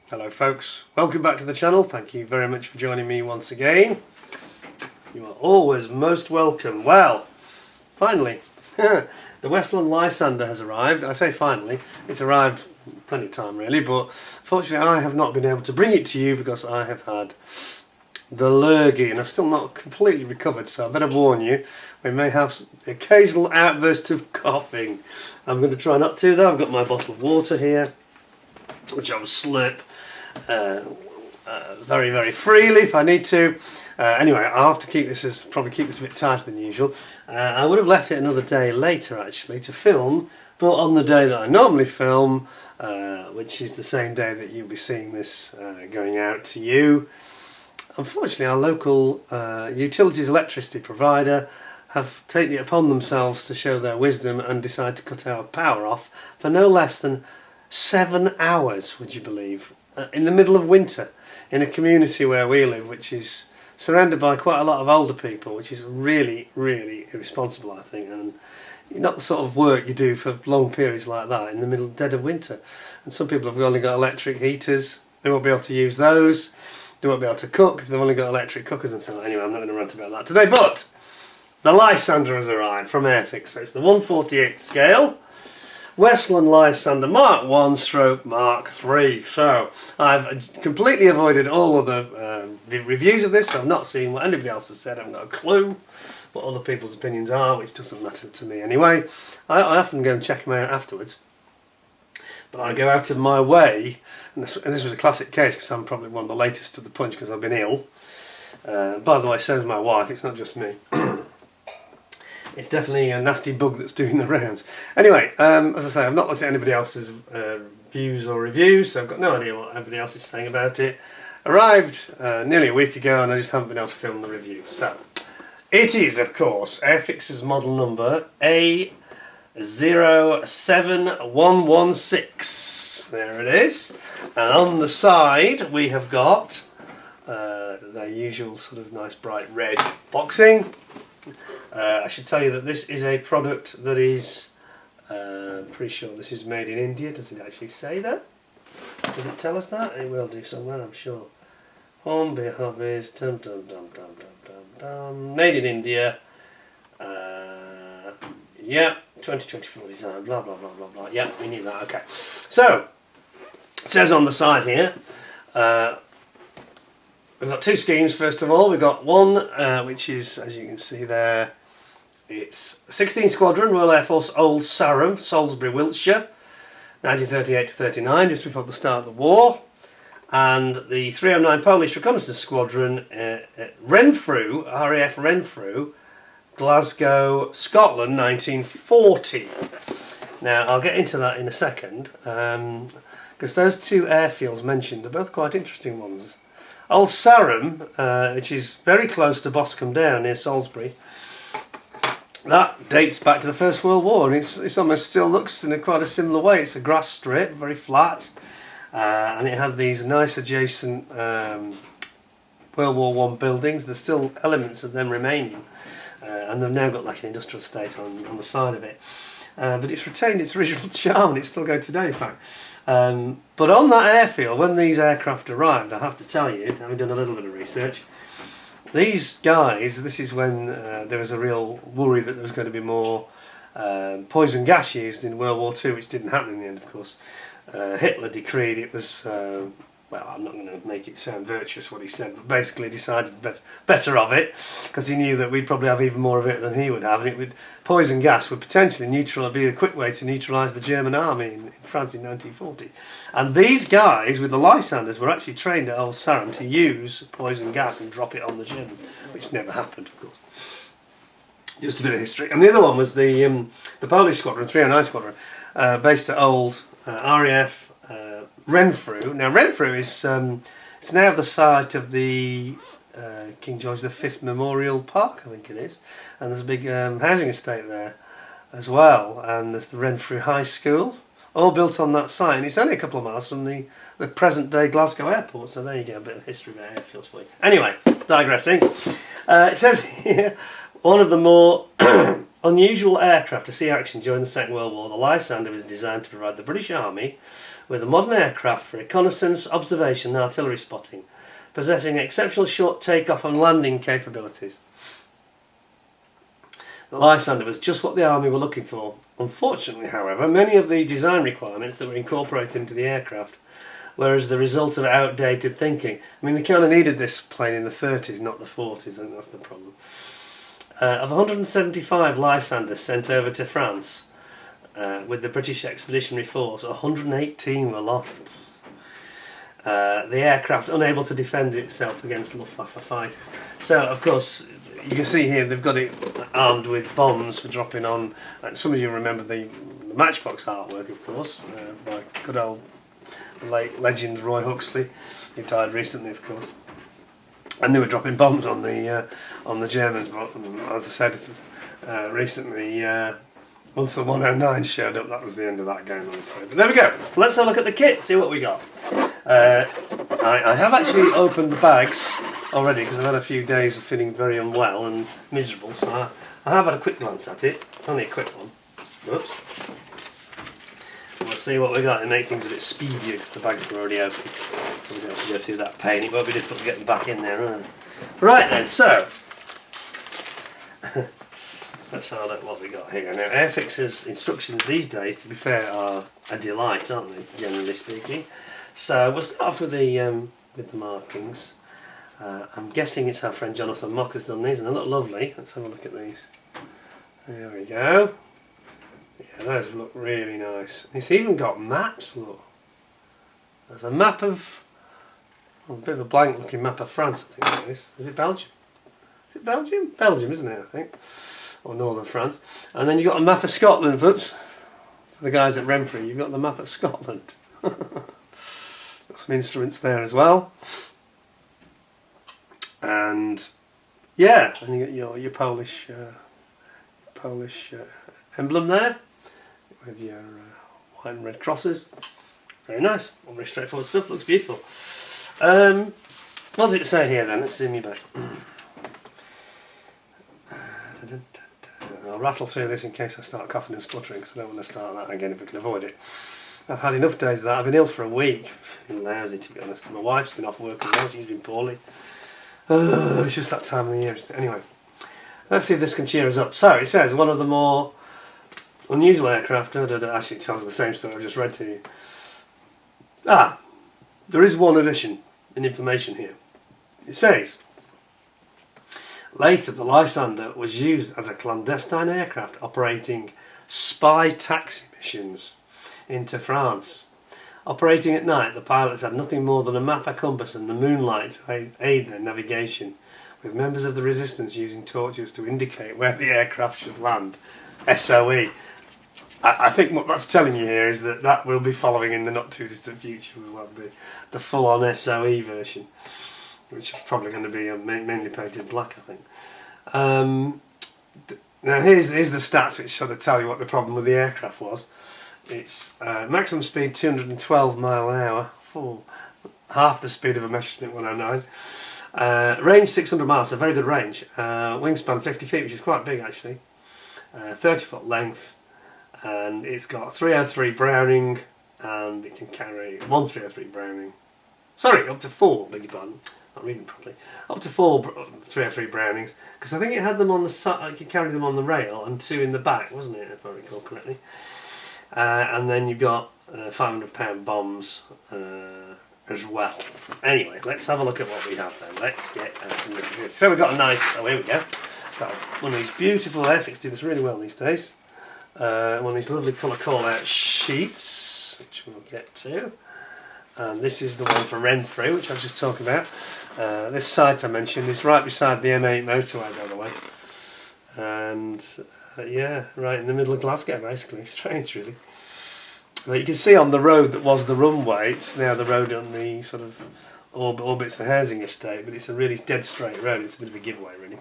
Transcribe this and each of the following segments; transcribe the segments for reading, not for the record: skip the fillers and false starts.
Hello folks, welcome back to the channel. Thank you very much for joining me once again. You are always most welcome. Well, finally, the Westland Lysander has arrived. I say finally, it's arrived plenty of time really, but fortunately I have not been able to bring it to you because I have had the lurgy and I've still not completely recovered, so I better warn you, we may have the occasional outburst of coughing. I'm going to try not to though. I've got my bottle of water here, which I will slurp very, very freely if I need to. Anyway, I'll have to probably keep this a bit tighter than usual. I would have left it another day later actually to film, but on the day that I normally film, which is the same day that you'll be seeing this going out to you, unfortunately our local utilities electricity provider have taken it upon themselves to show their wisdom and decide to cut our power off for no less than 7 hours, would you believe, in the middle of winter, in a community where we live, which is surrounded by quite a lot of older people, which is really, really irresponsible, I think, and not the sort of work you do for long periods like that in the middle dead of winter. And some people have only got electric heaters, they won't be able to use those, they won't be able to cook if they've only got electric cookers and so on. Anyway, I'm not going to rant about that today, but the Lysander has arrived from Airfix, so it's the 1/48 scale Westland Lysander Mk.I/Mk.III. So I've completely avoided all of the reviews of this. So I've not seen what anybody else has said. I haven't got a clue what other people's opinions are, which doesn't matter to me anyway. I often go and check them out afterwards, but I go out of my way, and this was a classic case because I'm probably one of the latest to the punch because I've been ill. By the way, so is my wife, it's not just me. It's definitely a nasty bug that's doing the rounds. Anyway, as I say, I've not looked at anybody else's views or reviews, so I've got no idea what everybody else is saying about it. Arrived nearly a week ago and I just haven't been able to film the review. So, it is, of course, Airfix's model number A07116. There it is. And on the side we have got their usual sort of nice bright red boxing. I should tell you that this is a product that is, pretty sure this is made in India. Does it actually say that? Does it tell us that? It will do somewhere, I'm sure. Home behalf is made in India. Yep, 2024 design, blah blah blah blah blah. Yep, we knew that, okay. So, it says on the side here, we've got two schemes. First of all, we've got one which is, as you can see there, it's 16 Squadron, Royal Air Force Old Sarum, Salisbury, Wiltshire, 1938 to 39, just before the start of the war. And the 309 Polish Reconnaissance Squadron, Renfrew, RAF Renfrew, Glasgow, Scotland, 1940. Now, I'll get into that in a second, because those two airfields mentioned are both quite interesting ones. Old Sarum, which is very close to Boscombe Down near Salisbury, that dates back to the First World War, and it's almost still looks in quite a similar way. It's a grass strip, very flat, and it had these nice adjacent World War I buildings. There's still elements of them remaining, and they've now got like an industrial estate on the side of it. But it's retained its original charm, and it's still going today, in fact. But on that airfield, when these aircraft arrived, I have to tell you, having done a little bit of research, these guys, this is when there was a real worry that there was going to be more poison gas used in World War II, which didn't happen in the end, of course. Hitler decreed it was, well, I'm not going to make it sound virtuous what he said, but basically decided better of it, because he knew that we'd probably have even more of it than he would have, and poison gas would potentially be a quick way to neutralise the German army in France in 1940. And these guys with the Lysanders were actually trained at Old Sarum to use poison gas and drop it on the Germans, which never happened, of course. Just a bit of history. And the other one was the Polish Squadron, 309 Squadron, based at Old RAF Renfrew. Now Renfrew is it's now the site of the King George V Memorial Park, I think it is, and there's a big housing estate there as well, and there's the Renfrew High School, all built on that site, and it's only a couple of miles from the present day Glasgow airport, so there you go, a bit of history about airfields for you. Anyway, digressing, it says here, one of the more unusual aircraft to see action during the Second World War, the Lysander was designed to provide the British Army with a modern aircraft for reconnaissance, observation and artillery spotting, possessing exceptional short takeoff and landing capabilities. The Lysander was just what the Army were looking for. Unfortunately, however, many of the design requirements that were incorporated into the aircraft were as the result of outdated thinking. I mean, they kind of needed this plane in the 30s, not the 40s, I think that's the problem. Of 175 Lysanders sent over to France with the British Expeditionary Force, 118 were lost. The aircraft unable to defend itself against Luftwaffe fighters. So, of course, you can see here they've got it armed with bombs for dropping on. Some of you remember the Matchbox artwork, of course, by good old late legend Roy Huxley, who died recently, of course. And they were dropping bombs on the Germans. But as I said recently, once the 109 showed up, that was the end of that game, I'm afraid. But there we go. So let's have a look at the kit, see what we got. I have actually opened the bags already because I've had a few days of feeling very unwell and miserable, so I have had a quick glance at it. Only a quick one. Oops. We'll see what we got and make things a bit speedier because the bags are already open. So we don't have to go through that pain. It won't be difficult to get them back in there, will it? Right then, so let's have a look at what we got here. Now, Airfix's instructions these days, to be fair, are a delight, aren't they, generally speaking? So we'll start off with the markings. I'm guessing it's our friend Jonathan Mock has done these, and they look lovely. Let's have a look at these. There we go. Yeah, those look really nice. It's even got maps, look. There's a map of, well, a bit of a blank looking map of France, I think it is. Is it Belgium? Is it Belgium? Belgium, isn't it, I think? Or northern France. And then you've got a map of Scotland, whoops. For the guys at Renfrew, you've got the map of Scotland. Got some instruments there as well. And yeah, and you got your Polish emblem there with your white and red crosses. Very nice, all very straightforward stuff, looks beautiful. What does it say here then? Let's zoom you back. I'll rattle through this in case I start coughing and spluttering because I don't want to start that again if I can avoid it. I've had enough days of that. I've been ill for a week. Feeling lousy, to be honest. My wife's been off work as well, she's been poorly. It's just that time of the year, isn't it? Anyway, let's see if this can cheer us up. So, it says, one of the more unusual aircraft. Actually, it tells the same story I just read to you. There is one addition in information here. It says, later the Lysander was used as a clandestine aircraft operating spy taxi missions into France. Operating at night, the pilots had nothing more than a map, a compass and the moonlight to aid their navigation, with members of the resistance using torches to indicate where the aircraft should land. SOE. I think what that's telling you here is that will be following in the not too distant future. We'll have the full-on SOE version, which is probably going to be mainly painted black, I think. Now here's the stats which sort of tell you what the problem with the aircraft was. It's maximum speed 212 mile an hour, half the speed of a Messerschmitt 109. Range 600 miles, so very good range. Wingspan 50 feet, which is quite big actually. 30 foot length, and it's got 303 Browning, and it can carry one 303 Browning. Sorry, up to 4, beg your pardon. Not reading properly. Up to 4 303 Brownings, because I think it had them on the side. You could carry them on the rail, and 2 in the back, wasn't it, if I recall correctly? And then you've got 500-pound bombs as well. Anyway, let's have a look at what we have then. Let's get to the nitty-gritty. So we've got a nice, oh here we go, got one of these beautiful Airfix, do this really well these days. One of these lovely colour call-out sheets, which we'll get to. And this is the one for Renfrew, which I was just talking about. This site I mentioned is right beside the M8 motorway, by the way. And yeah, right in the middle of Glasgow, basically. Strange, really. But you can see on the road that was the runway, it's now the road on the sort of orbits the housing estate, but it's a really dead straight road. It's a bit of a giveaway, really.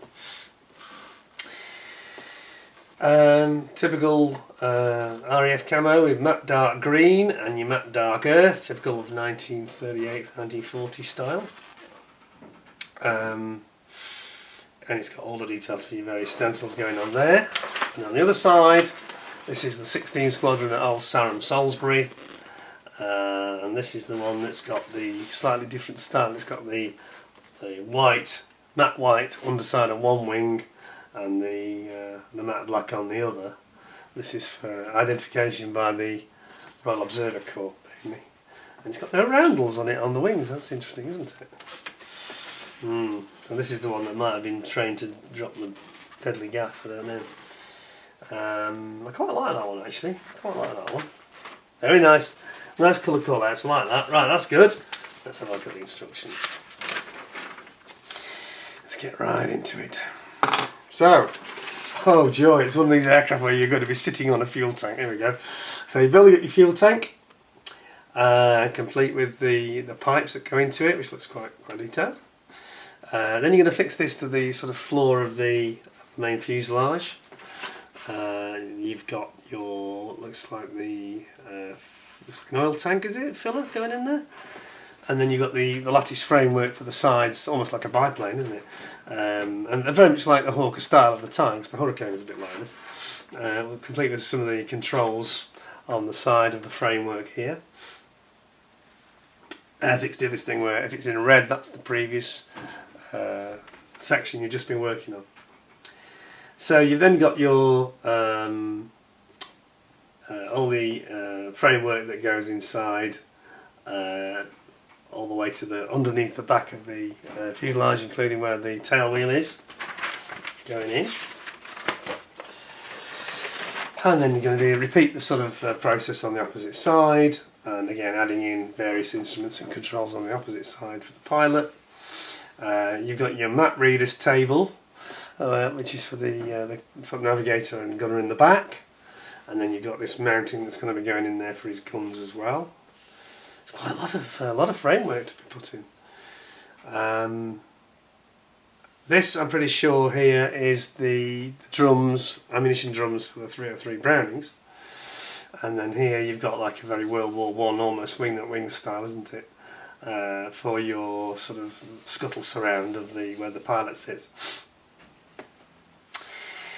Typical RAF camo with matte dark green and your matte dark earth, typical of 1938-1940 style. And it's got all the details for your various stencils going on there. And on the other side, this is the 16 Squadron at Old Sarum, Salisbury. and this is the one that's got the slightly different style. It's got the white, matte white underside on one wing and the matte black on the other. This is for identification by the Royal Observer Corps, mainly. And it's got no roundels on it on the wings. That's interesting, isn't it? And this is the one that might have been trained to drop the deadly gas. I don't know. I quite like that one, actually. I quite like that one. Very nice. Nice colour call-outs. I like that. Right, that's good. Let's have a look at the instructions. Let's get right into it. So, oh joy, it's one of these aircraft where you're going to be sitting on a fuel tank. Here we go. So you build your fuel tank, complete with the pipes that go into it, which looks quite detailed. Then you're going to fix this to the sort of floor of the main fuselage. You've got your, what looks like an oil tank, is it? Filler going in there? And then you've got the lattice framework for the sides, almost like a biplane, isn't it? And very much like the Hawker style of the time, because the Hurricane was a bit like this. Complete with some of the controls on the side of the framework here. Airfix did this thing where if it's in red, that's the previous section you've just been working on. So you've then got your all the framework that goes inside, all the way to underneath the back of the fuselage, including where the tail wheel is going in. And then you're going to repeat the sort of process on the opposite side, and again adding in various instruments and controls on the opposite side for the pilot. You've got your map readers table, which is for the sort of navigator and gunner in the back, and then you've got this mounting that's going to be going in there for his guns as well. It's quite a lot of framework to be put in. This, I'm pretty sure here, is the drums, ammunition drums for the 303 Brownings, and then here you've got like a very World War I almost wing that wing style, isn't it? For your sort of scuttle surround of where the pilot sits.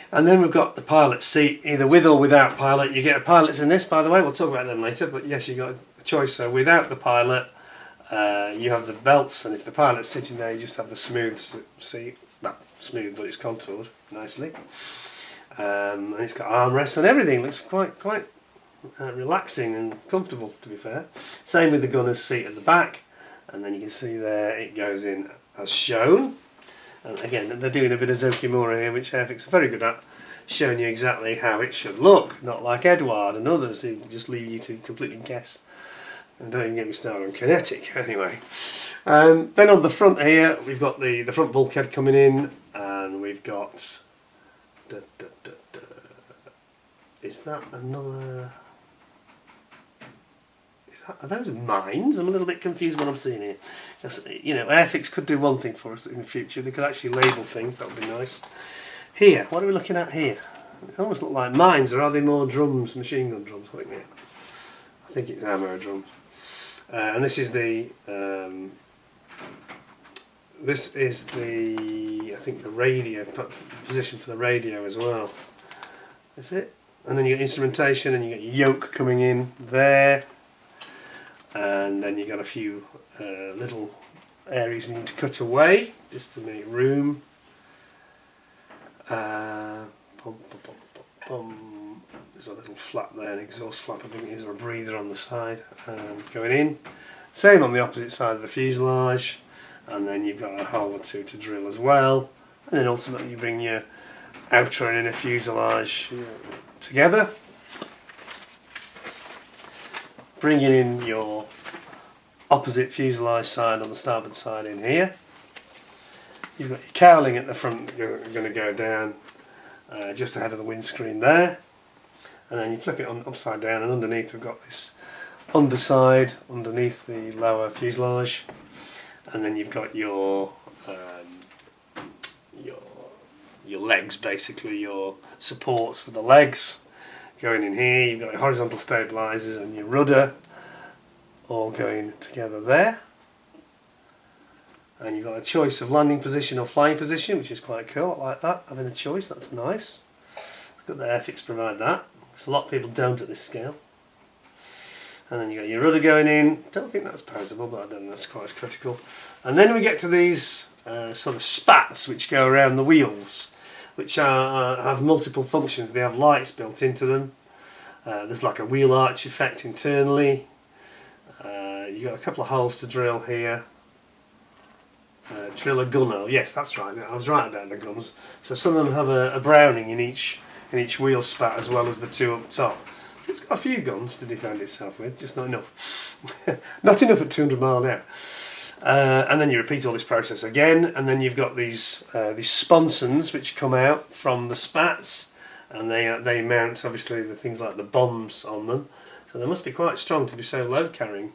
And then we've got the pilot seat, either with or without pilot. You get pilots in this, by the way, we'll talk about them later, but yes, you've got a choice. So without the pilot, you have the belts, and if the pilot's sitting there, you just have the smooth seat. Well, smooth, but it's contoured nicely. And it's got armrests and everything. Looks quite relaxing and comfortable, to be fair. Same with the gunner's seat at the back, and then you can see there it goes in as shown. And again, they're doing a bit of Zokimura here, which Airfix are very good at, showing you exactly how it should look, not like Edward and others who just leave you to completely guess. And don't even get me started on kinetic, anyway. Then on the front here, we've got the front bulkhead coming in, and we've got... Is that another... Are those mines? I'm a little bit confused what I'm seeing here. You know, Airfix could do one thing for us in the future. They could actually label things. That would be nice. Here, what are we looking at here? They almost look like mines, or are they more drums, machine gun drums? I think it's ammo drums. And this is the I think the radio position for the radio as well. That's it. And then you get instrumentation, and you get your yoke coming in there. And then you've got a few little areas you need to cut away just to make room. There's a little flap there, an exhaust flap I think it is, or a breather on the side going in. Same on the opposite side of the fuselage, and then you've got a hole or two to drill as well. And then ultimately you bring your outer and inner fuselage together. Bringing in your opposite fuselage side on the starboard side in here. You've got your cowling at the front, you're going to go down just ahead of the windscreen there. And then you flip it upside down, and underneath we've got this underside underneath the lower fuselage. And then you've got your legs, basically, your supports for the legs. Going in here, you've got your horizontal stabilisers and your rudder all going together there. And you've got a choice of landing position or flying position, which is quite cool. I like that, having a choice, that's nice. It's good that Airfix provide that, because a lot of people don't at this scale. And then you got your rudder going in. Don't think that's poseable, but I don't know, that's quite as critical. And then we get to these sort of spats which go around the wheels, which have multiple functions. They have lights built into them. There's like a wheel arch effect internally. You've got a couple of holes to drill here. Drill a gun hole. Yes, that's right. I was right about the guns. So some of them have a Browning in each wheel spat, as well as the two up top. So it's got a few guns to defend itself with, just not enough. Not enough at 200 mile an hour. And then you repeat all this process again, and then you've got these sponsons which come out from the spats, and they mount obviously the things like the bombs on them. So they must be quite strong to be so load carrying.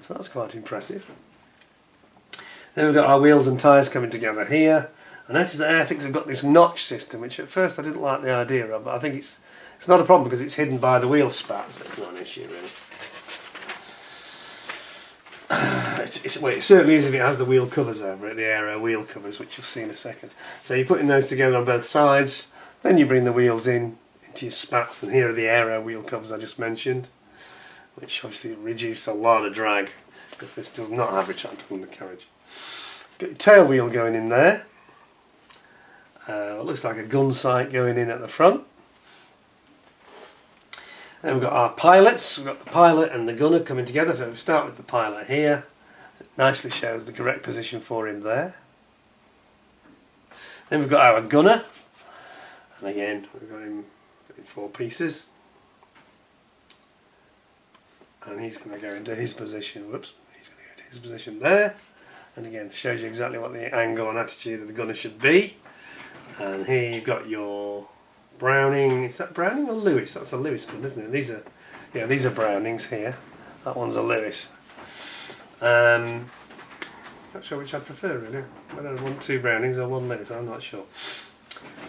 So that's quite impressive. Then we've got our wheels and tyres coming together here. I noticed that Airfix have got this notch system, which at first I didn't like the idea of, but I think it's not a problem because it's hidden by the wheel spats. So it's not an issue really. Well, it certainly is if it has the wheel covers over it, the aero wheel covers, which you'll see in a second. So you're putting those together on both sides, then you bring the wheels into your spats, and here are the aero wheel covers I just mentioned, which obviously reduce a lot of drag because this does not have retractable undercarriage. Got your tail wheel going in there. It looks like a gun sight going in at the front. Then we've got our pilots. We've got the pilot and the gunner coming together. So we start with the pilot here. It nicely shows the correct position for him there. Then we've got our gunner. And again, we've got him in 4 pieces. And he's going to go into his position. Whoops. He's going to go into his position there. And again, it shows you exactly what the angle and attitude of the gunner should be. And here you've got your Browning. Is that Browning or Lewis? That's a Lewis gun, isn't it? These are Brownings here. That one's a Lewis. Not sure which I prefer really. Whether I want 2 Brownings or 1 Lewis, I'm not sure.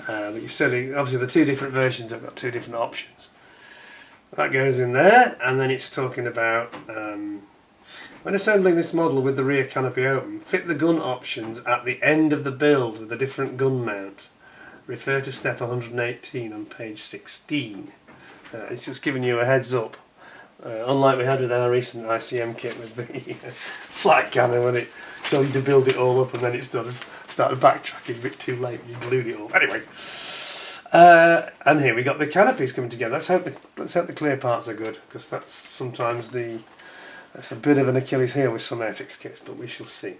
But you've certainly, obviously the 2 different versions have got 2 different options. That goes in there, and then it's talking about when assembling this model with the rear canopy open, fit the gun options at the end of the build with a different gun mount. Refer to step 118 on page 16. So it's just giving you a heads up. Unlike we had with our recent ICM kit with the flat cannon, when it told you to build it all up and then it started backtracking a bit too late and you glued it all. Anyway, and here we got the canopies coming together. Let's hope the clear parts are good, because that's sometimes that's a bit of an Achilles heel with some Airfix kits, but we shall see.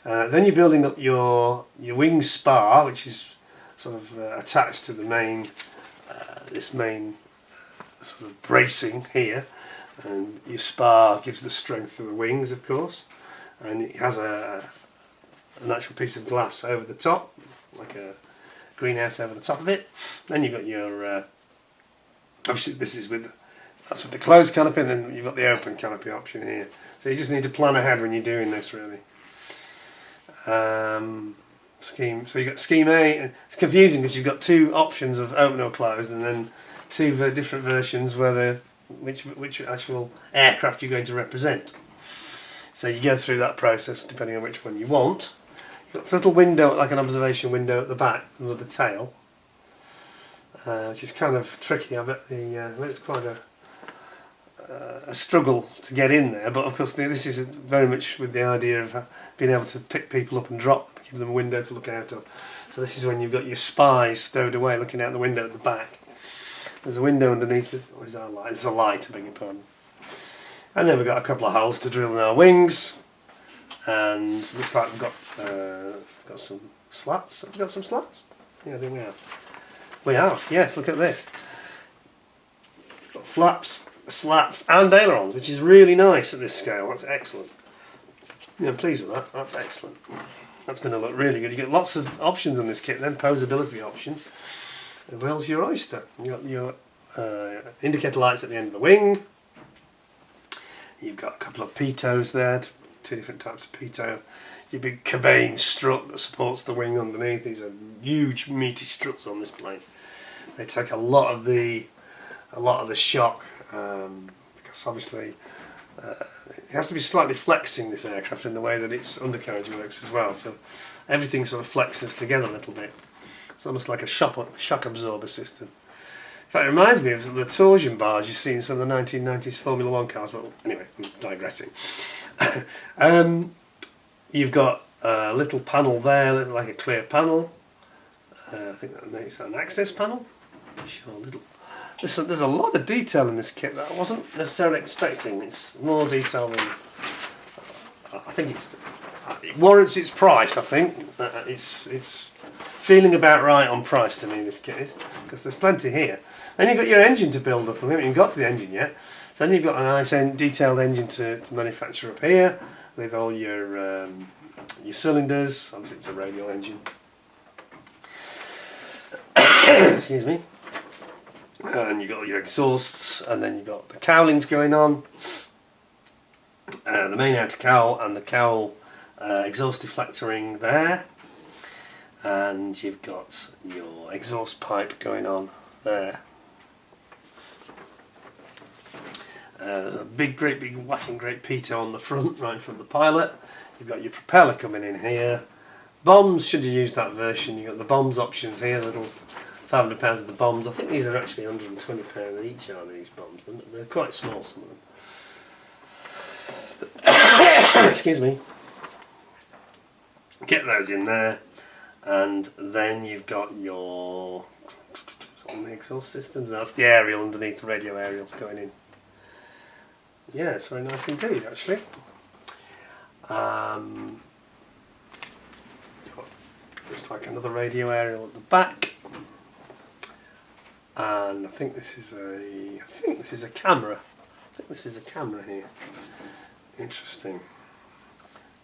Then you're building up your wing spar, which is sort of attached to the main, this main sort of bracing here, and your spar gives the strength to the wings, of course, and it has an actual piece of glass over the top, like a greenhouse over the top of it. Then you've got your obviously that's with the closed canopy, and then you've got the open canopy option here. So you just need to plan ahead when you're doing this really. Scheme. So you've got scheme A. It's confusing because you've got 2 options of open or closed, and then 2 different versions where which actual aircraft you're going to represent. So you go through that process depending on which one you want. You've got this little window, like an observation window at the back with the tail, which is kind of tricky. I bet it's quite a struggle to get in there, but of course this is very much with the idea of being able to pick people up and drop them, give them a window to look out of. So this is when you've got your spies stowed away looking out the window at the back. There's a window underneath it. Or is that a light? It's a light, I beg your pardon. And then we've got a couple of holes to drill in our wings, and it looks like we've got some slats. Have we got some slats? Yeah, I think we have. We have, yes, look at this. Got flaps, slats and ailerons, which is really nice at this scale. That's excellent. Yeah, I'm pleased with that. That's excellent. That's going to look really good. You get lots of options on this kit, then posability options. And where's your oyster? You got your indicator lights at the end of the wing. You've got a couple of pitos there, 2 different types of pito. Your big cabane strut that supports the wing underneath. These are huge, meaty struts on this plane. They take a lot of the shock, because obviously it has to be slightly flexing, this aircraft, in the way that its undercarriage works as well. So everything sort of flexes together a little bit. It's almost like a shock absorber system. fact, it reminds me of the torsion bars you see in some of the 1990s Formula 1 cars, but anyway, I'm digressing. You've got a little panel there, like a clear panel. I think that makes that an access panel. Sure, little. There's a lot of detail in this kit that I wasn't necessarily expecting. It's more detail than I think it warrants its price. I think it's feeling about right on price to me. This kit is, because there's plenty here. Then you've got your engine to build up. We haven't even got to the engine yet. So then you've got a nice detailed engine to manufacture up here with all your cylinders. Obviously, it's a radial engine. Excuse me. And you've got all your exhausts, and then you've got the cowlings going on. The main outer cowl and the cowl exhaust deflector ring there. And you've got your exhaust pipe going on there. There's a great big whacking great pitot on the front, right in front of the pilot. You've got your propeller coming in here. Bombs, should you use that version, you've got the bombs options here, little £500 of the bombs. I think these are actually £120 each, are these bombs? They're quite small, some of them. Excuse me. Get those in there, and then you've got your on the exhaust systems. That's the aerial underneath, the radio aerial going in. Yeah, it's very nice indeed, actually. Just like another radio aerial at the back. And I think this is a camera. I think this is a camera here. Interesting.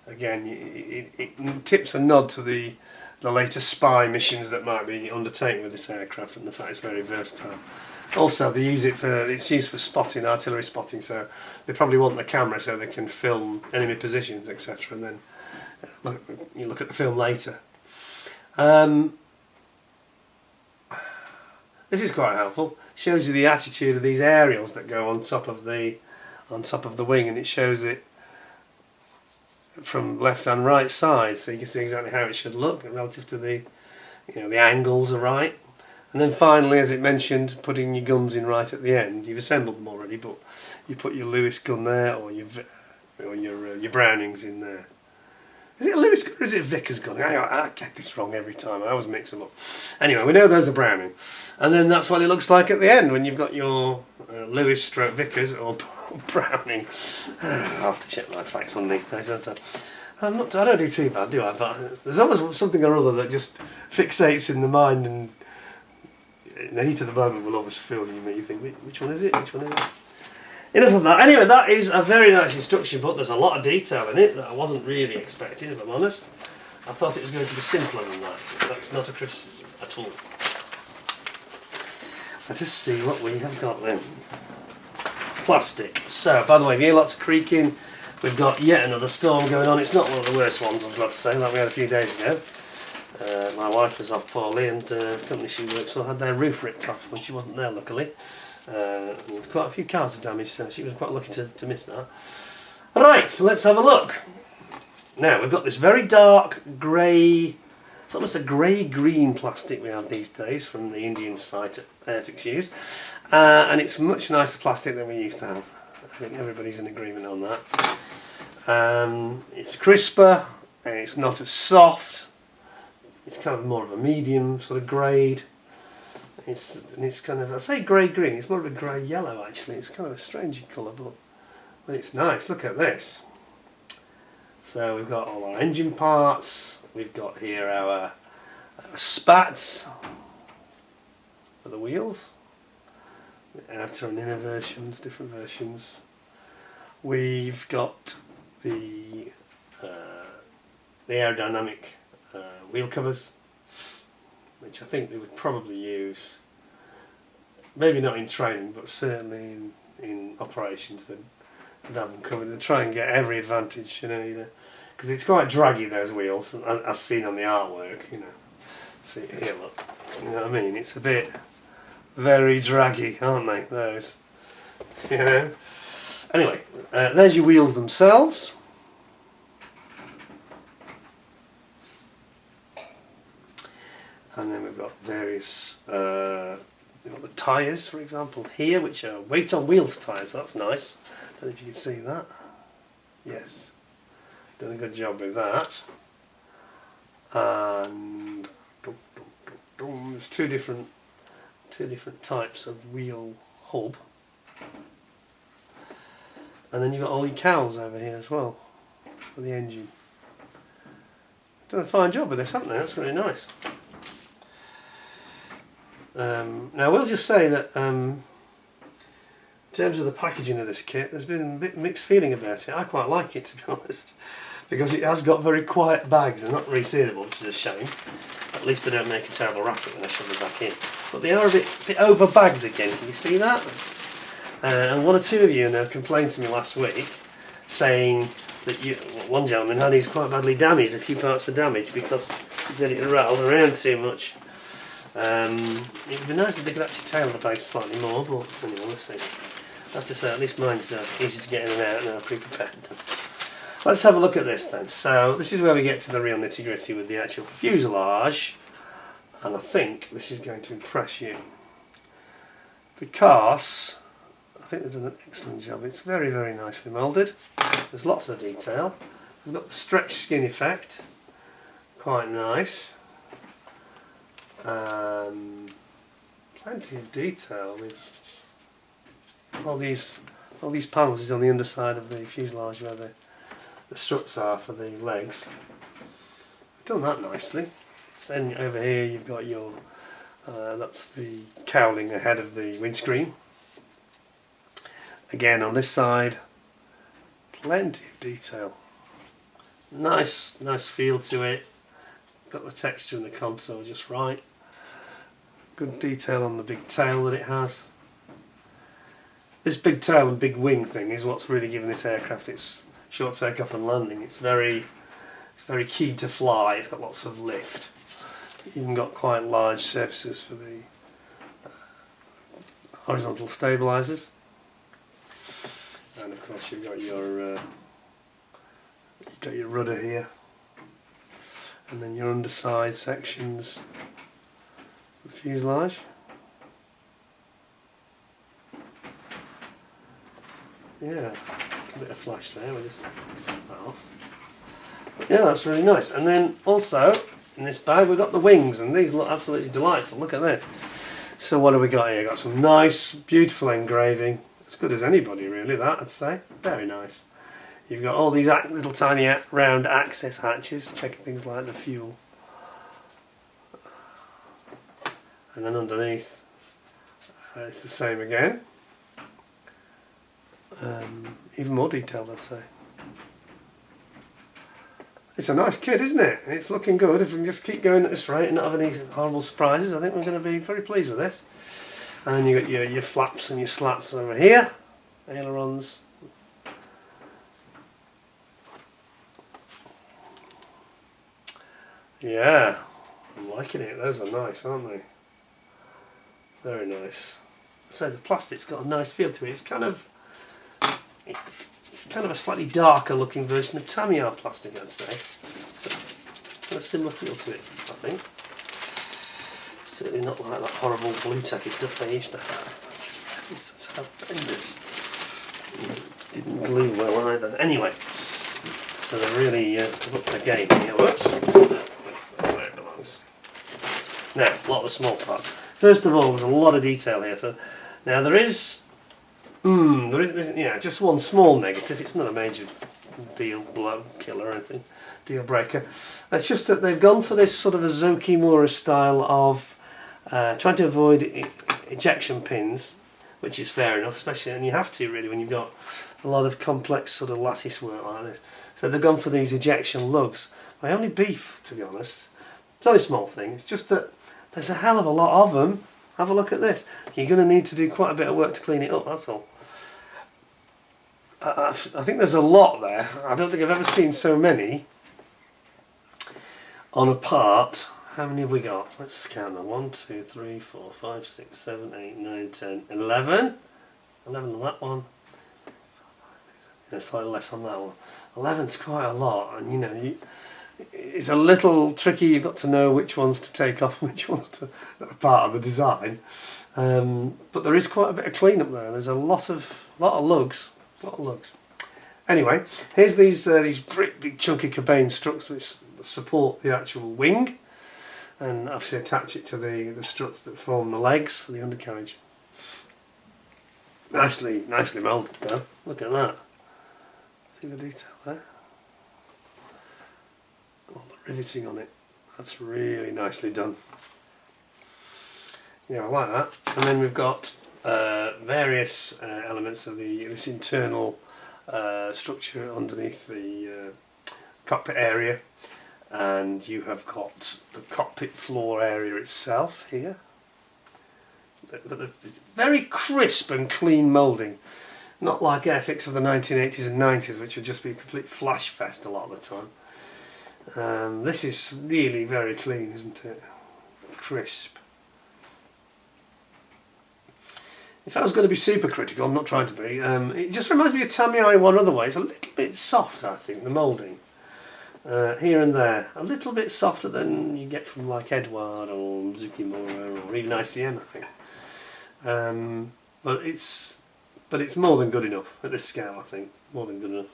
Again, it tips a nod to the later spy missions that might be undertaken with this aircraft, and the fact it's very versatile. Also, it's used for spotting, artillery spotting. So they probably want the camera so they can film enemy positions, etc. And then you look at the film later. This is quite helpful. Shows you the attitude of these aerials that go on top of the wing, and it shows it from left and right side, so you can see exactly how it should look relative to the angles are right. And then finally, as it mentioned, putting your guns in right at the end. You've assembled them already, but you put your Lewis gun there, or your Brownings in there. Is it a Lewis gun or is it a Vickers gun? I get this wrong every time. I always mix them up. Anyway, we know those are Browning. And then that's what it looks like at the end when you've got your Lewis stroke Vickers or Browning. I'll have to check my facts on these days, don't I? I don't do too bad, do I? But there's always something or other that just fixates in the mind, and in the heat of the moment will always fill you. You think, which one is it? Which one is it? Enough of that. Anyway, that is a very nice instruction book. There's a lot of detail in it that I wasn't really expecting, if I'm honest. I thought it was going to be simpler than that. That's not a criticism at all. Let us see what we have got then. Plastic. So, by the way, we hear lots of creaking. We've got yet another storm going on. It's not one of the worst ones, I'm glad to say, like we had a few days ago. My wife was off poorly, and the company she works for had their roof ripped off when she wasn't there, luckily. And quite a few cars were damaged, so she was quite lucky to miss that. Alright, so let's have a look. Now, we've got this very dark grey, it's almost a grey-green plastic we have these days from the Indian site at Airfix use. And it's much nicer plastic than we used to have. I think everybody's in agreement on that. It's crisper, and it's not as soft. It's kind of more of a medium sort of grade. It's kind of, I say grey-green, it's more of a grey-yellow actually. It's kind of a strange colour, but it's nice. Look at this. So we've got all our engine parts. We've got here our spats for the wheels. The outer and inner versions, different versions. We've got the aerodynamic wheel covers, which I think they would probably use, maybe not in training, but certainly in operations. They'd have them covered. They'd try and get every advantage, because it's quite draggy, those wheels, as seen on the artwork. See here, look. You know what I mean? It's a bit very draggy, aren't they? Those. Anyway, there's your wheels themselves. And then we've got various, the tyres, for example, here, which are weight on wheels tyres. That's nice. Don't know if you can see that. Yes, done a good job with that. And there's two different types of wheel hub, and then you've got all your cowls over here as well for the engine. Done a fine job with this, haven't they? That's really nice. Now, we'll just say that in terms of the packaging of this kit, there's been a bit mixed feeling about it. I quite like it, to be honest, because it has got very quiet bags. They're not resealable, which is a shame. At least they don't make a terrible racket when they shove them back in. But they are a bit over bagged again. Can you see that? And one or two of you now complained to me last week, saying that one gentleman had his quite badly damaged. A few parts were damaged because he said it had rattled around too much. It would be nice if they could actually tailor the bag slightly more, but anyway, we'll see. I have to say, at least mine's easy to get in and out now, pre-prepared. Let's have a look at this then. So this is where we get to the real nitty-gritty with the actual fuselage, and I think this is going to impress you because I think they've done an excellent job. It's very, very nicely moulded. There's lots of detail. We've got the stretch skin effect, quite nice. Plenty of detail with all these panels is on the underside of the fuselage where the struts are for the legs. Done that nicely. Then over here you've got your that's the cowling ahead of the windscreen. Again on this side, plenty of detail. Nice feel to it. Got the texture and the console just right. Good detail on the big tail that it has. This big tail and big wing thing is what's really giving this aircraft its short takeoff and landing. It's very keen to fly. It's got lots of lift. Even got quite large surfaces for the horizontal stabilizers. And of course you've got your rudder here, and then your underside sections of the fuselage. Yeah, a bit of flash there. We'll just that off. But yeah, that's really nice. And then also in this bag we've got the wings, and these look absolutely delightful. Look at this. So what have we got here? Got some nice, beautiful engraving. As good as anybody, really. That I'd say. Very nice. You've got all these little tiny round access hatches, checking things like the fuel. And then underneath, it's the same again. Even more detailed, I'd say. It's a nice kit, isn't it? It's looking good. If we can just keep going at this rate and not have any horrible surprises, I think we're going to be very pleased with this. And then you've got your flaps and your slats over here, ailerons. Yeah, I'm liking it. Those are nice, aren't they? Very nice. So the plastic's got a nice feel to it. It's kind of a slightly darker looking version of Tamiya plastic, I'd say. Got a similar feel to it, I think. Certainly not like that horrible blue tacky stuff they used to have. They used to have fenders. Didn't glue well either. Anyway, so they're really up the game here. Whoops. Where it belongs. Now, a lot of the small parts. First of all, there's a lot of detail here. So now there is just one small negative. It's not a major deal killer or anything, deal breaker. It's just that they've gone for this sort of a Zokimura style of trying to avoid ejection pins, which is fair enough, especially, and you have to really when you've got a lot of complex sort of lattice work like this. So they've gone for these ejection lugs. My only beef, to be honest, it's only a small thing, it's just that there's a hell of a lot of them. Have a look at this. You're going to need to do quite a bit of work to clean it up, that's all. I think there's a lot there. I don't think I've ever seen so many on a part. How many have we got? Let's count them. 1, 2, 3, 4, 5, 6, 7, 8, 9, 10, 11. 11 on that one. Yeah, slightly less on that one. 11's quite a lot, and you know, it's a little tricky. You've got to know which ones to take off, which ones to that are part of the design. But there is quite a bit of cleanup there. There's a lot of lugs, Anyway, here's these great big chunky Cobain struts which support the actual wing, and obviously attach it to the struts that form the legs for the undercarriage. Nicely moulded though. Look at that. See the detail there? All the riveting on it. That's really nicely done. Yeah, I like that. And then we've got various elements of this internal structure underneath the cockpit area, and you have got the cockpit floor area itself here. But it's very crisp and clean moulding, not like Airfix of the 1980s and 90s, which would just be a complete flash fest a lot of the time. This is really very clean, isn't it? Crisp. If I was going to be super critical, I'm not trying to be, it just reminds me of Mk.I one other way. It's a little bit softer, I think, the moulding. Here and there. A little bit softer than you get from like Edward or Mizukimura or even ICM, I think. But it's more than good enough at this scale, I think. More than good enough.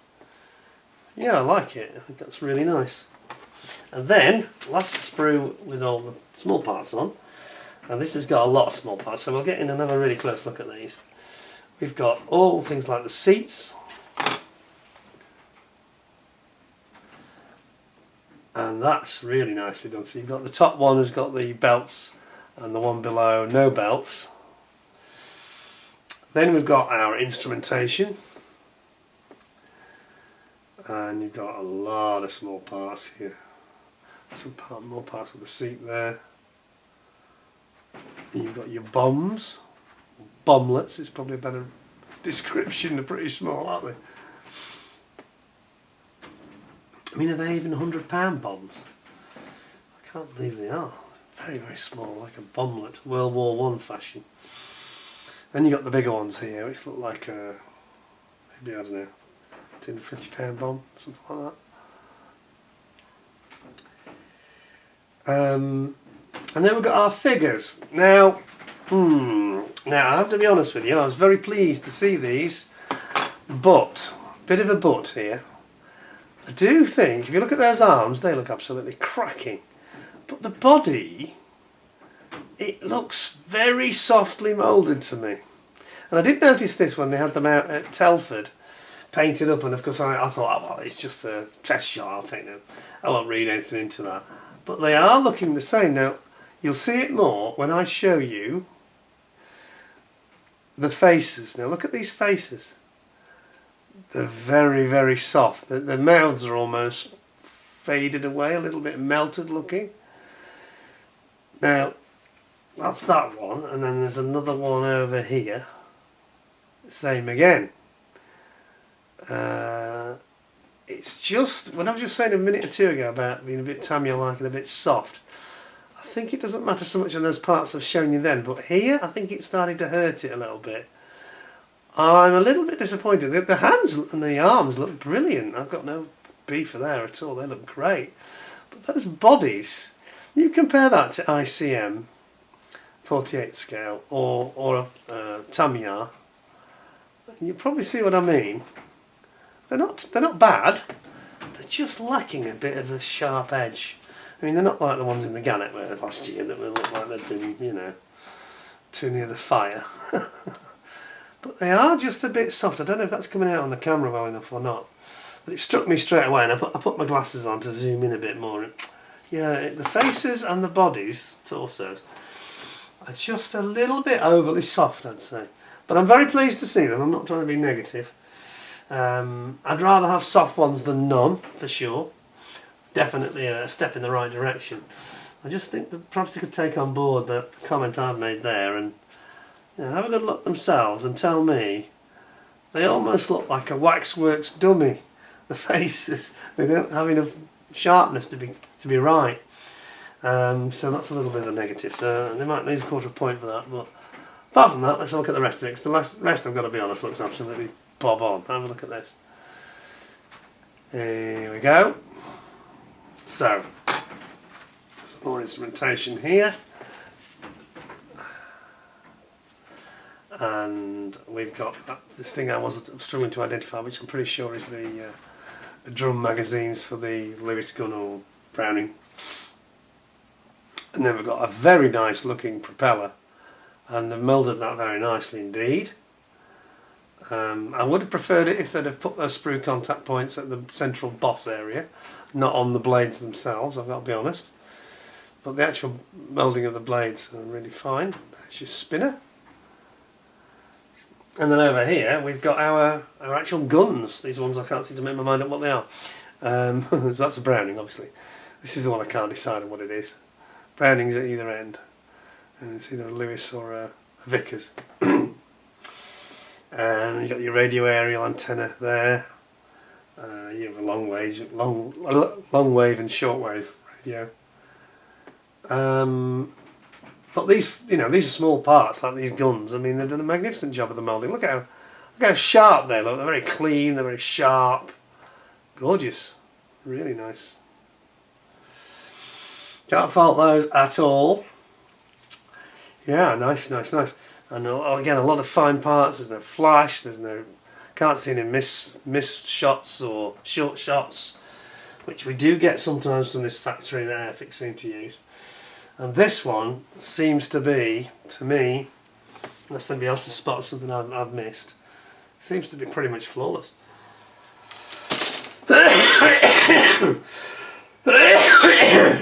Yeah, I like it. I think that's really nice. And then, last sprue with all the small parts on. And this has got a lot of small parts, so we'll get in and have a really close look at these. We've got all things like the seats. And that's really nicely done. So you've got the top one has got the belts and the one below no belts. Then we've got our instrumentation. And you've got a lot of small parts here. More parts of the seat there. And you've got your bombs. Bomblets is probably a better description. They're pretty small, aren't they? I mean, are they even £100 bombs? I can't believe they are. Very, very small, like a bomblet, World War I fashion. Then you got the bigger ones here, which look like a, maybe, I don't know, £250 bomb, something like that. And then we've got our figures. Now I have to be honest with you, I was very pleased to see these, but, bit of a but here. I do think, if you look at those arms, they look absolutely cracking. But the body, it looks very softly moulded to me. And I did notice this when they had them out at Telford, painted up, and of course I thought, oh, well, it's just a test shot, I'll take them. I won't read anything into that. But they are looking the same. Now, you'll see it more when I show you the faces. Now look at these faces. They're very, very soft. The mouths are almost faded away, a little bit melted looking. Now, that's that one, and then there's another one over here. Same again. It's just, when I was just saying a minute or two ago about being a bit Tamiya-like and a bit soft, I think it doesn't matter so much on those parts I've shown you then, but here I think it's starting to hurt it a little bit. I'm a little bit disappointed. The hands and the arms look brilliant. I've got no beef there at all. They look great. But those bodies, you compare that to ICM 48th scale or Tamiya, you probably see what I mean. They're not bad. They're just lacking a bit of a sharp edge. I mean, they're not like the ones in the Gannet where last year that would look like they'd been, you know, too near the fire. But they are just a bit soft. I don't know if that's coming out on the camera well enough or not. But it struck me straight away, and I put my glasses on to zoom in a bit more. Yeah, the faces and the bodies, torsos, are just a little bit overly soft, I'd say. But I'm very pleased to see them. I'm not trying to be negative. I'd rather have soft ones than none, for sure. Definitely a step in the right direction. I just think that perhaps they could take on board the comment I've made there and, you know, have a good look themselves and tell me. They almost look like a waxworks dummy. The faces, they don't have enough sharpness to be right. So that's a little bit of a negative. So they might lose a quarter point for that. But apart from that, let's look at the rest of it. Because the rest, I've got to be honest, looks absolutely bob on. Have a look at this. Here we go. So, some more instrumentation here. And we've got this thing I was struggling to identify, which I'm pretty sure is the drum magazines for the Lewis gun or Browning. And then we've got a very nice looking propeller, and they've moulded that very nicely indeed. I would have preferred it if they'd have put those sprue contact points at the central boss area, not on the blades themselves, I've got to be honest. But the actual moulding of the blades are really fine. There's your spinner. And then over here we've got our actual guns. These ones I can't seem to make my mind up what they are. So that's a Browning, obviously. This is the one I can't decide on what it is. Browning's at either end, and it's either a Lewis or a Vickers. And you've got your radio aerial antenna there. You have a long wave and shortwave radio. But these, these are small parts like these guns. I mean, they've done a magnificent job of the moulding. Look how sharp they look. They're very clean. They're very sharp. Gorgeous. Really nice. Can't fault those at all. Yeah, nice. And again, a lot of fine parts. There's no flash. Can't see any miss shots or short shots, which we do get sometimes from this factory that Airfix seem to use. And this one seems to be, to me, unless anybody else has spotted something I've missed, seems to be pretty much flawless.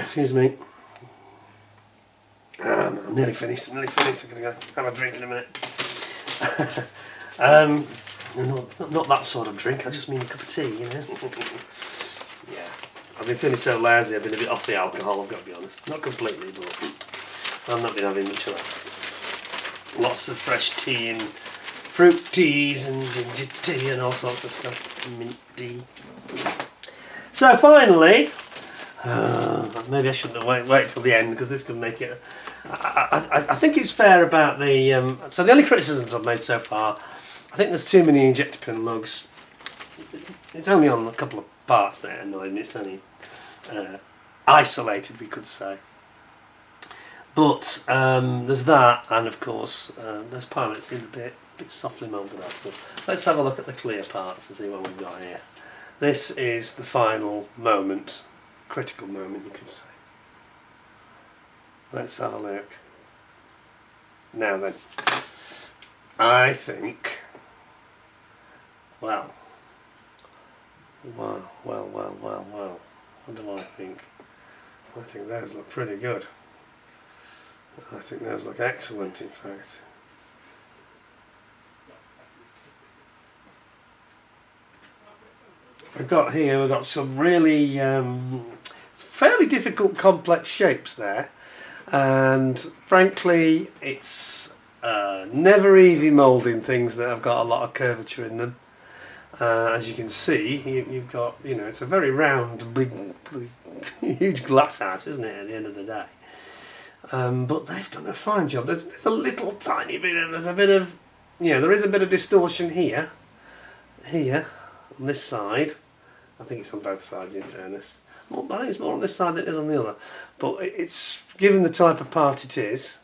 Excuse me. I'm nearly finished. I'm going to go have a drink in a minute. Not that sort of drink, I just mean a cup of tea, Yeah. I've been feeling so lazy, I've been a bit off the alcohol, I've got to be honest. Not completely, but I've not been having much of that. Lots of fresh tea and fruit teas and ginger tea and all sorts of stuff. Mint tea. So finally, maybe I shouldn't have wait till the end, because this could make it... I think it's fair about the... so the only criticisms I've made so far, I think there's too many injector pin lugs. It's only on a couple of parts that annoy me. It's only isolated, we could say. But there's that, and of course those pilots seem a bit softly moulded up. So let's have a look at the clear parts and see what we've got here. This is the final moment, critical moment, you could say. Let's have a look. Now then, I think, well, what do I think? I think those look pretty good. I think those look excellent, in fact. We've got some really fairly difficult complex shapes there, and frankly it's never easy moulding things that have got a lot of curvature in them. As you can see, you've got, it's a very round, big, huge glass house, isn't it, at the end of the day? But they've done a fine job. There's a little tiny bit of, there is a bit of distortion here, on this side. I think it's on both sides, in fairness. Well, I think it's more on this side than it is on the other. But it's, given the type of part it is,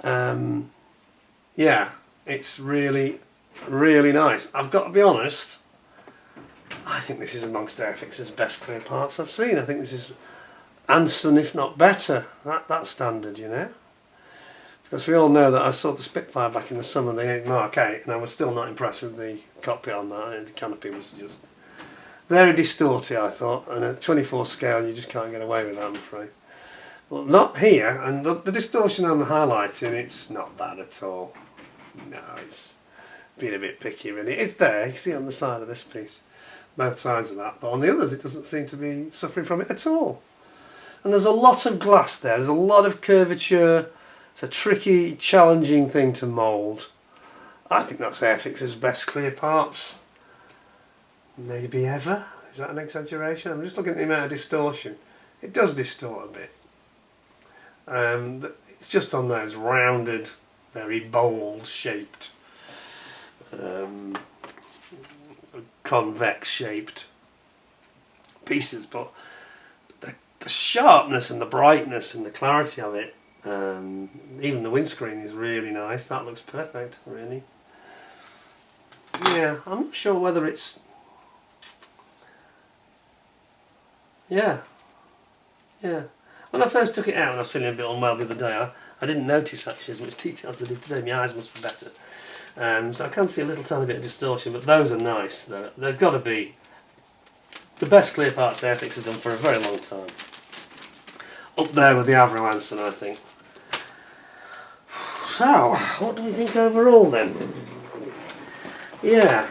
yeah, it's really, really nice. I've got to be honest, I think this is amongst Airfix's best clear parts I've seen. I think this is Anson, if not better, that standard, Because we all know that I saw the Spitfire back in the summer, the Mk.I, and I was still not impressed with the cockpit on that, and the canopy was just very distorted, I thought, and at 24 scale you just can't get away with that, I'm afraid. But not here, and the distortion I'm highlighting, it's not bad at all. No, it's being a bit picky really. It's there, you can see on the side of this piece, both sides of that, but on the others it doesn't seem to be suffering from it at all. And there's a lot of glass there, there's a lot of curvature. It's a tricky, challenging thing to mould. I think that's Airfix's best clear parts, maybe ever. Is that an exaggeration? I'm just looking at the amount of distortion. It does distort a bit. It's just on those rounded, very bold shaped, convex shaped pieces, but the sharpness and the brightness and the clarity of it. Even the windscreen is really nice. That looks perfect, really. Yeah, I'm not sure whether it's... Yeah. When I first took it out and I was feeling a bit unwell the other day, I didn't notice actually as much detail as I did today. My eyes must be better. So I can see a little tiny bit of distortion, but those are nice. They've got to be the best clear parts Airfix have done for a very long time. Up there with the A07116, I think. So, what do we think overall then? Yeah.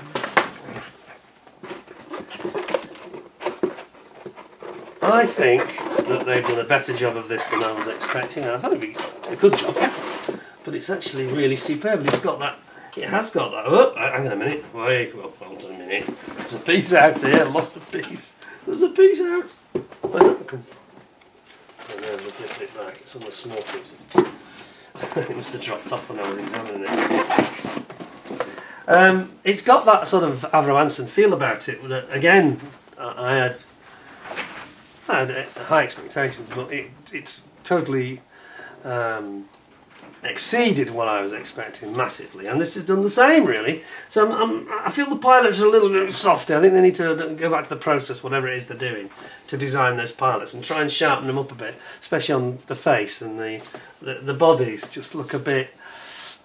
I think that they've done a better job of this than I was expecting. I thought it'd be a good job, but it's actually really superb. It's got that. It has got that. Oh, hang on a minute. Wait, well, hold on a minute. There's a piece out here. I lost a piece. There's a piece out. Where's that come from? I know, we'll flip it back. It's one of the small pieces. It must have dropped off when I was examining it. It's got that sort of A07116 feel about it. That, again, I had high expectations, but it's totally exceeded what I was expecting massively, and this has done the same really. So I feel the pilots are a little bit softer. I think they need to go back to the process, whatever it is they're doing, to design those pilots and try and sharpen them up a bit, especially on the face, and the bodies just look a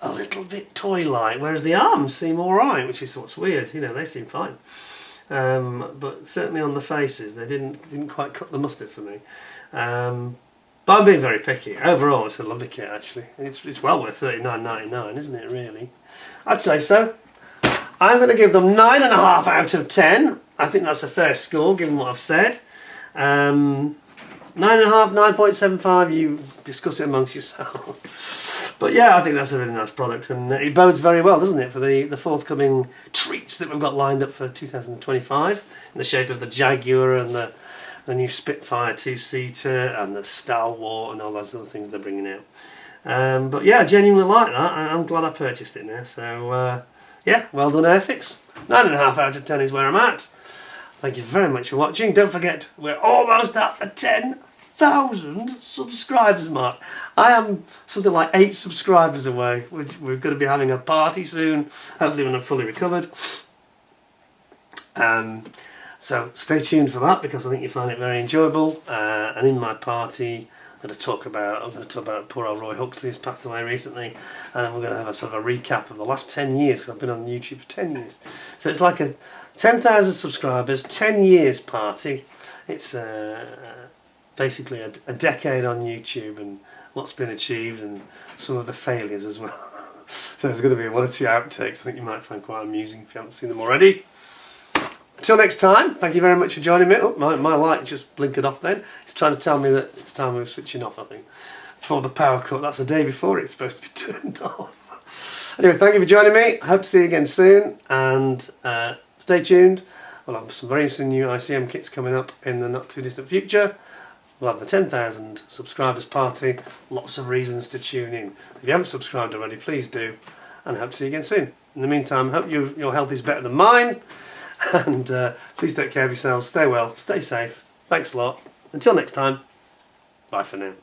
little bit toy-like, whereas the arms seem alright, which is what's weird. You know, they seem fine. But certainly on the faces, they didn't quite cut the mustard for me. But I'm being very picky. Overall, it's a lovely kit actually. It's well worth $39.99, isn't it? Really, I'd say so. I'm going to give them 9.5 out of 10. I think that's a fair score given what I've said. 9.5, 9.75. You discuss it amongst yourselves. But yeah, I think that's a really nice product, and it bodes very well, doesn't it, for the forthcoming treats that we've got lined up for 2025 in the shape of the Jaguar and the new Spitfire 2-seater and the Stalwart and all those other things they're bringing out. But yeah, I genuinely like that. I'm glad I purchased it now. So yeah, well done Airfix. 9.5 out of 10 is where I'm at. Thank you very much for watching. Don't forget, we're almost at the 10,000 subscribers mark. I am something like 8 subscribers away. We're going to be having a party soon, hopefully when I'm fully recovered. So stay tuned for that, because I think you'll find it very enjoyable. And in my party, I'm going to talk about poor old Roy Huxley, who's passed away recently, and then we're going to have a sort of a recap of the last 10 years, because I've been on YouTube for 10 years. So it's like a 10,000 subscribers, 10 years party. It's basically a decade on YouTube and what's been achieved and some of the failures as well. So there's going to be 1 or 2 outtakes I think you might find quite amusing if you haven't seen them already. Until next time, thank you very much for joining me. Oh, my light just blinkered off then. It's trying to tell me that it's time we were switching off, I think. For the power cut, that's the day before it's supposed to be turned off. Anyway, thank you for joining me. I hope to see you again soon, and stay tuned. We'll have some very interesting new ICM kits coming up in the not too distant future. We'll have the 10,000 subscribers party. Lots of reasons to tune in. If you haven't subscribed already, please do, and I hope to see you again soon. In the meantime, I hope your health is better than mine. And please take care of yourselves, stay well, stay safe. Thanks a lot. Until next time, bye for now.